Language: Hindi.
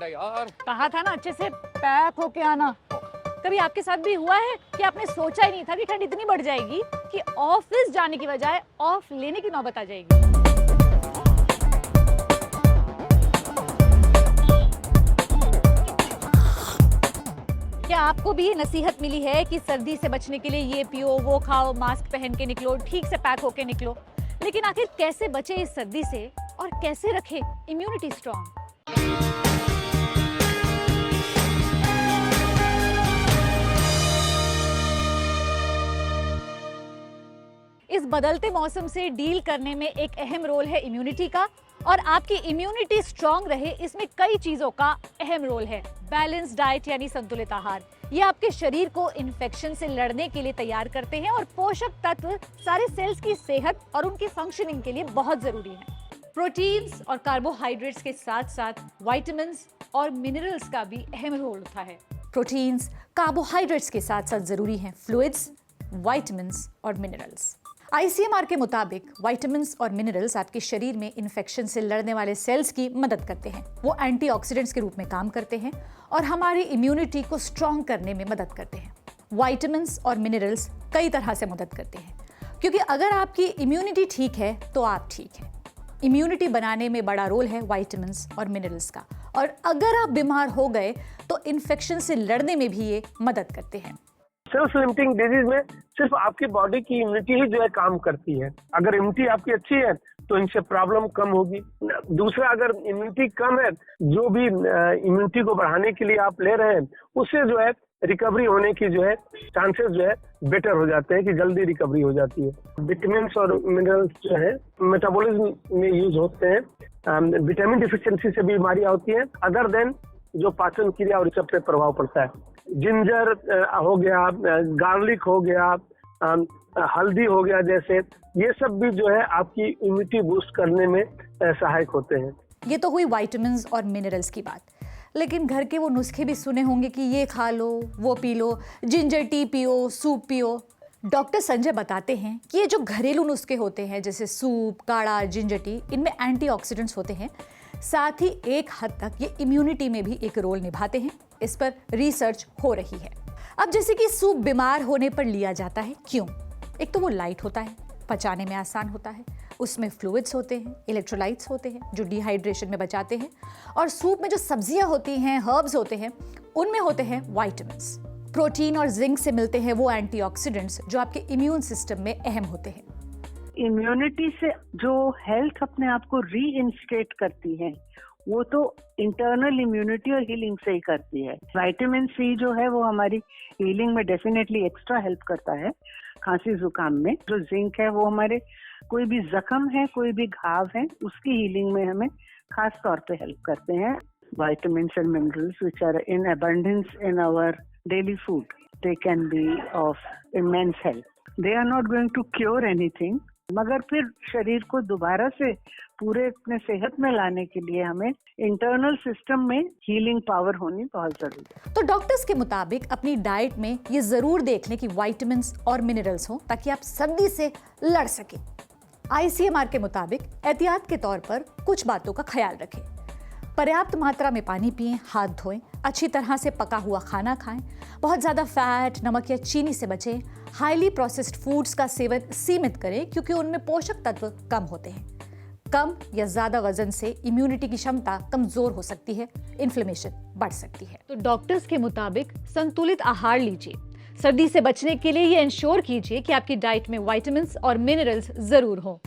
ठंडा यार। कहा था ना अच्छे से पैक होके आना। कभी आपके साथ भी हुआ है कि आपने सोचा ही नहीं था कि ठंड इतनी बढ़ जाएगी कि ऑफिस जाने की बजाय ऑफ लेने की नौबत आ जाएगी? क्या आपको भी ये नसीहत मिली है कि सर्दी से बचने के लिए ये पियो, वो खाओ, मास्क पहन के निकलो, ठीक से पैक होके निकलो? लेकिन आखिर कैसे बचे इस सर्दी से और कैसे रखें इम्यूनिटी स्ट्रांग? इस बदलते मौसम से डील करने में एक अहम रोल है इम्यूनिटी का, और आपकी इम्यूनिटी स्ट्रांग रहे इसमें कई चीजों का अहम रोल है। बैलेंस डाइट यानी संतुलित आहार, ये आपके शरीर को इन्फेक्शन से लड़ने के लिए तैयार करते हैं, और पोषक तत्व सारे सेल्स की सेहत और उनकी फंक्शनिंग के लिए बहुत जरूरी है। प्रोटीन्स और कार्बोहाइड्रेट्स के साथ साथ विटामिन्स और मिनरल्स का भी अहम रोल होता है। प्रोटीन्स, कार्बोहाइड्रेट्स के साथ साथ जरूरी हैं फ्लूइड्स, विटामिन्स और मिनरल्स। ICMR के मुताबिक विटामिन्स और मिनरल्स आपके शरीर में इन्फेक्शन से लड़ने वाले सेल्स की मदद करते हैं। वो एंटीऑक्सीडेंट्स के रूप में काम करते हैं और हमारी इम्यूनिटी को स्ट्रॉन्ग करने में मदद करते हैं। विटामिन्स और मिनरल्स कई तरह से मदद करते हैं, क्योंकि अगर आपकी इम्यूनिटी ठीक है तो आप ठीक हैं। इम्यूनिटी बनाने में बड़ा रोल है विटामिन्स और मिनरल्स का, और अगर आप बीमार हो गए तो इन्फेक्शन से लड़ने में भी ये मदद करते हैं। सेल्फ लिमिटिंग डिजीज में सिर्फ आपकी बॉडी की इम्यूनिटी ही जो है काम करती है। अगर इम्यूनिटी आपकी अच्छी है तो इनसे प्रॉब्लम कम होगी। दूसरा, अगर इम्यूनिटी कम है, जो भी इम्यूनिटी को बढ़ाने के लिए आप ले रहे हैं उससे जो है रिकवरी होने की जो है चांसेस जो है बेटर हो जाते हैं, कि जल्दी रिकवरी हो जाती है। विटामिन और मिनरल्स जो है मेटाबॉलिज्म में यूज होते हैं। विटामिन डिफिशिएंसी से बीमारियां होती हैं, अदर देन जो पाचन क्रिया और सब पे प्रभाव पड़ता है। जिंजर हो गया, गार्लिक हो गया, हल्दी हो गया, जैसे ये सब भी जो है आपकी इम्यूनिटी बूस्ट करने में सहायक होते हैं। ये तो हुई विटामिन्स और मिनरल्स की बात, लेकिन घर के वो नुस्खे भी सुने होंगे कि ये खा लो, वो पी लो, जिंजर टी पियो, सूप पियो। डॉक्टर संजय बताते हैं कि ये जो घरेलू नुस्खे होते हैं जैसे सूप, काढ़ा, जिंजर टी, इनमें एंटीऑक्सीडेंट्स होते हैं, साथ ही एक हद तक ये इम्यूनिटी में भी एक रोल निभाते हैं। इस पर रिसर्च हो रही है। अब जैसे कि सूप बीमार होने पर लिया जाता है, क्यों? एक तो वो लाइट होता है, पचाने में आसान होता है, उसमें फ्लूइड्स होते हैं, इलेक्ट्रोलाइट्स होते हैं जो डिहाइड्रेशन में बचाते हैं, और सूप में जो सब्जियां होती हैं, हर्ब्स होते हैं, उनमें होते हैं विटामिन्स। प्रोटीन और जिंक से मिलते हैं वो एंटीऑक्सीडेंट्स जो आपके इम्यून सिस्टम में अहम होते हैं। इम्यूनिटी से जो हेल्थ अपने आप को रीइंस्टेट करती है वो तो इंटरनल इम्यूनिटी और हीलिंग से ही करती है। विटामिन सी जो है वो हमारी हीलिंग में डेफिनेटली एक्स्ट्रा हेल्प करता है खांसी जुकाम में। जो जिंक है वो हमारे कोई भी जख्म है, कोई भी घाव है, उसकी हीलिंग में हमें खास तौर पे हेल्प करते हैं। vitamins and minerals which are in abundance in our daily food, they can be of immense help. They are not going to cure anything, मगर फिर शरीर को दोबारा से पूरे अपने सेहत में लाने के लिए हमें इंटरनल सिस्टम में हीलिंग पावर होनी बहुत जरूरी है। तो डॉक्टर्स के मुताबिक अपनी डाइट में ये जरूर देख लें कि विटामिन्स और मिनरल्स हो, ताकि आप सर्दी से लड़ सकें। ICMR के मुताबिक एहतियात के तौर पर कुछ बातों का ख्याल रखें। पर्याप्त मात्रा में पानी पिएं, हाथ धोएं, अच्छी तरह से पका हुआ खाना खाएं, बहुत ज़्यादा फैट, नमक या चीनी से बचें, हाईली प्रोसेस्ड फूड्स का सेवन सीमित करें क्योंकि उनमें पोषक तत्व कम होते हैं। कम या ज़्यादा वजन से इम्यूनिटी की क्षमता कमज़ोर हो सकती है, इन्फ्लेमेशन बढ़ सकती है। तो डॉक्टर्स के मुताबिक संतुलित आहार लीजिए। सर्दी से बचने के लिए ये इंश्योर कीजिए कि आपकी डाइट में विटामिन्स और मिनरल्स ज़रूर हों।